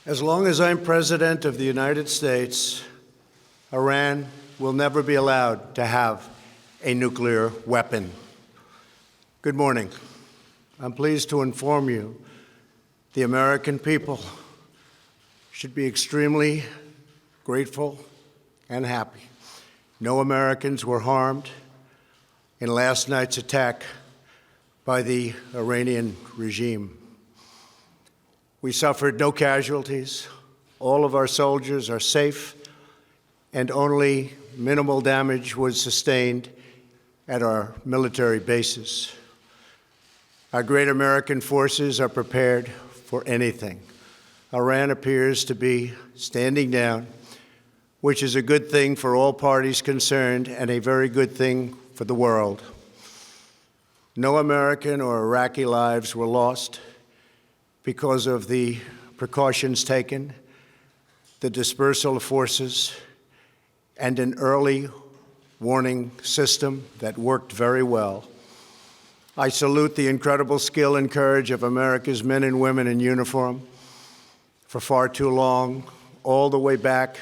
As long as I'm President of the United States, Iran will never be allowed to have a nuclear weapon. Good morning. I'm pleased to inform you the American people should be extremely grateful and happy. No Americans were harmed in last night's attack by the Iranian regime. We suffered no casualties. All of our soldiers are safe, and only minimal damage was sustained at our military bases. Our great American forces are prepared for anything. Iran appears to be standing down, which is a good thing for all parties concerned and a very good thing for the world. No American or Iraqi lives were lost because of the precautions taken, the dispersal of forces, and an early warning system that worked very well. I salute the incredible skill and courage of America's men and women in uniform. For far too long, all the way back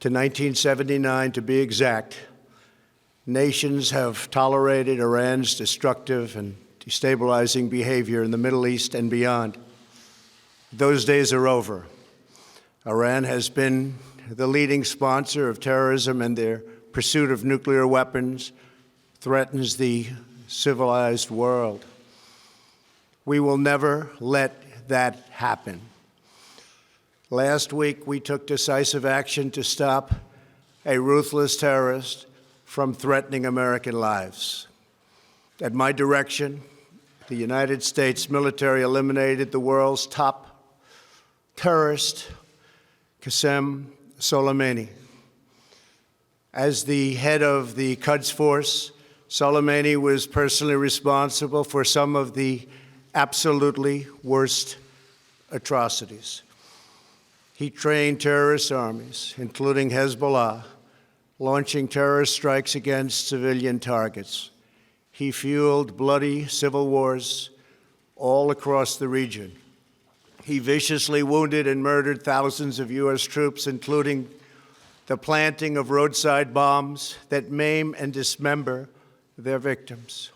to 1979 to be exact, nations have tolerated Iran's destructive and destabilizing behavior in the Middle East and beyond. Those days are over. Iran has been the leading sponsor of terrorism, and their pursuit of nuclear weapons threatens the civilized world. We will never let that happen. Last week, we took decisive action to stop a ruthless terrorist from threatening American lives. At my direction, the United States military eliminated the world's top terrorist, Qasem Soleimani. As the head of the Quds Force, Soleimani was personally responsible for some of the absolutely worst atrocities. He trained terrorist armies, including Hezbollah, launching terrorist strikes against civilian targets. He fueled bloody civil wars all across the region. He viciously wounded and murdered thousands of U.S. troops, including the planting of roadside bombs that maim and dismember their victims.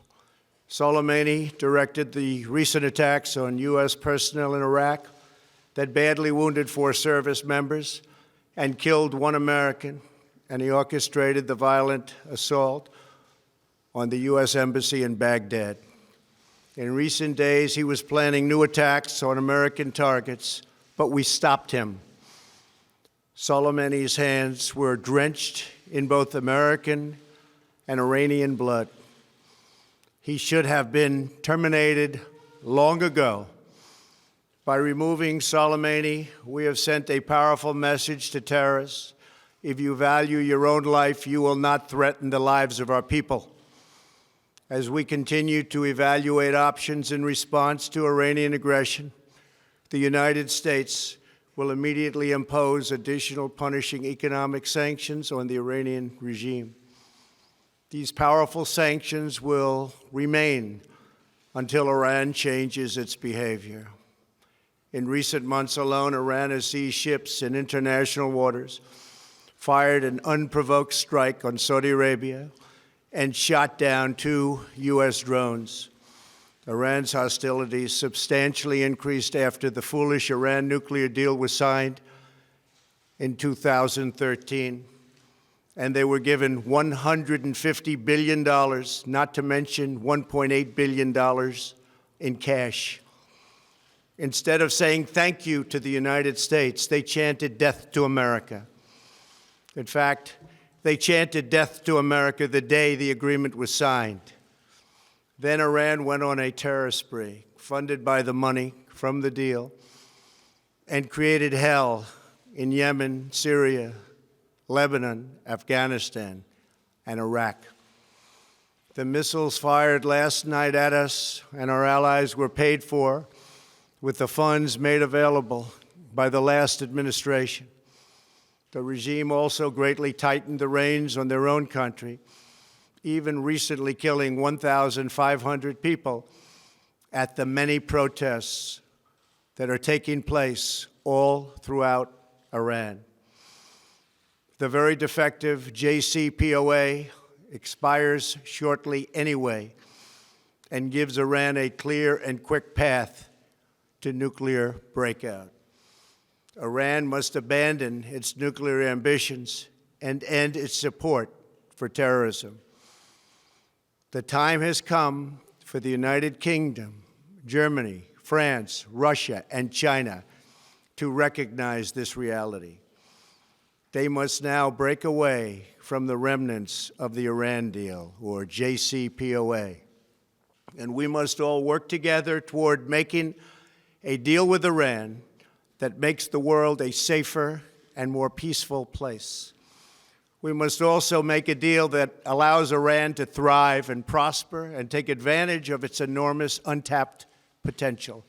Soleimani directed the recent attacks on U.S. personnel in Iraq that badly wounded 4 service members and killed 1 American, and he orchestrated the violent assault on the U.S. Embassy in Baghdad. In recent days, he was planning new attacks on American targets, but we stopped him. Soleimani's hands were drenched in both American and Iranian blood. He should have been terminated long ago. By removing Soleimani, we have sent a powerful message to terrorists. If you value your own life, you will not threaten the lives of our people. As we continue to evaluate options in response to Iranian aggression, the United States will immediately impose additional punishing economic sanctions on the Iranian regime. These powerful sanctions will remain until Iran changes its behavior. In recent months alone, Iran has seized ships in international waters, fired an unprovoked strike on Saudi Arabia, and shot down 2 U.S. drones. Iran's hostilities substantially increased after the foolish Iran nuclear deal was signed in 2013, and they were given $150 billion, not to mention $1.8 billion in cash. Instead of saying thank you to the United States, they chanted death to America. In fact, they chanted death to America the day the agreement was signed. Then Iran went on a terror spree, funded by the money from the deal, and created hell in Yemen, Syria, Lebanon, Afghanistan, and Iraq. The missiles fired last night at us and our allies were paid for with the funds made available by the last administration. The regime also greatly tightened the reins on their own country, even recently killing 1,500 people at the many protests that are taking place all throughout Iran. The very defective JCPOA expires shortly anyway and gives Iran a clear and quick path to nuclear breakout. Iran must abandon its nuclear ambitions and end its support for terrorism. The time has come for the United Kingdom, Germany, France, Russia, and China to recognize this reality. They must now break away from the remnants of the Iran deal, or JCPOA. And we must all work together toward making a deal with Iran that makes the world a safer and more peaceful place. We must also make a deal that allows Iran to thrive and prosper and take advantage of its enormous untapped potential.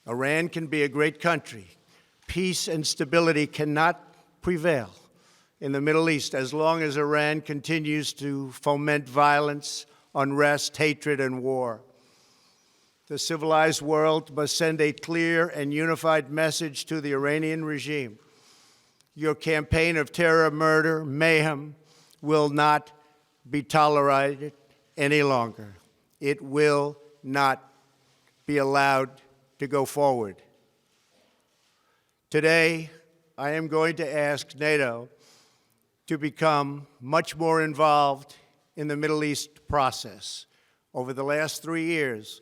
Iran can be a great country. Peace and stability cannot prevail in the Middle East as long as Iran continues to foment violence, unrest, hatred, and war. The civilized world must send a clear and unified message to the Iranian regime. Your campaign of terror, murder, mayhem will not be tolerated any longer. It will not be allowed to go forward. Today, I am going to ask NATO to become much more involved in the Middle East process. Over the last 3 years,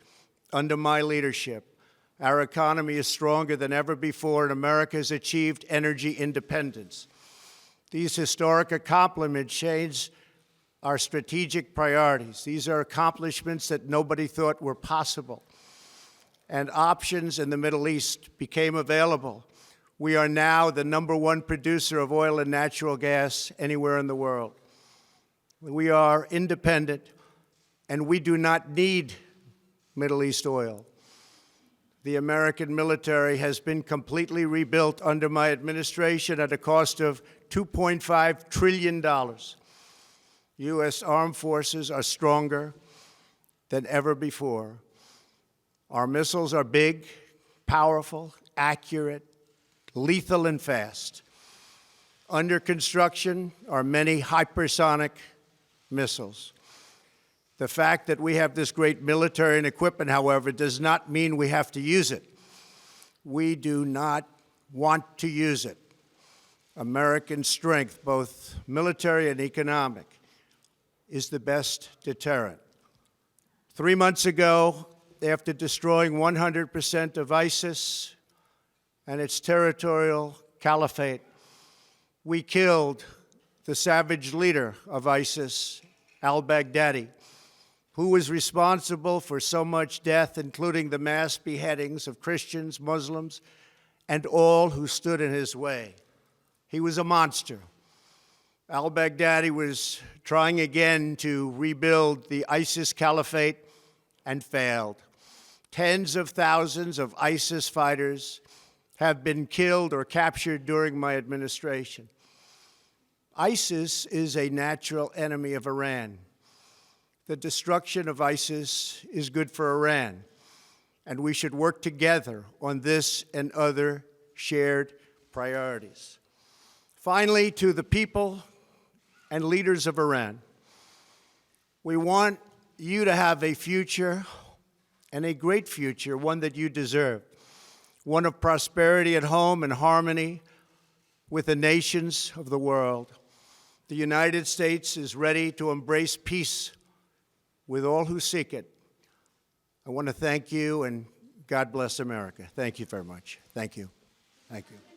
under my leadership, our economy is stronger than ever before, and America has achieved energy independence. These historic accomplishments change our strategic priorities. These are accomplishments that nobody thought were possible. And options in the Middle East became available. We are now the #1 producer of oil and natural gas anywhere in the world. We are independent, and we do not need Middle East oil. The American military has been completely rebuilt under my administration at a cost of $2.5 trillion. U.S. armed forces are stronger than ever before. Our missiles are big, powerful, accurate, lethal, and fast. Under construction are many hypersonic missiles. The fact that we have this great military and equipment, however, does not mean we have to use it. We do not want to use it. American strength, both military and economic, is the best deterrent. 3 months ago, after destroying 100% of ISIS and its territorial caliphate, we killed the savage leader of ISIS, al-Baghdadi, who was responsible for so much death, including the mass beheadings of Christians, Muslims, and all who stood in his way. He was a monster. Al-Baghdadi was trying again to rebuild the ISIS caliphate and failed. Tens of thousands of ISIS fighters have been killed or captured during my administration. ISIS is a natural enemy of Iran. The destruction of ISIS is good for Iran, and we should work together on this and other shared priorities. Finally, to the people and leaders of Iran, we want you to have a future, and a great future, one that you deserve, one of prosperity at home and harmony with the nations of the world. The United States is ready to embrace peace with all who seek it. I want to thank you, and God bless America. Thank you very much. Thank you. Thank you.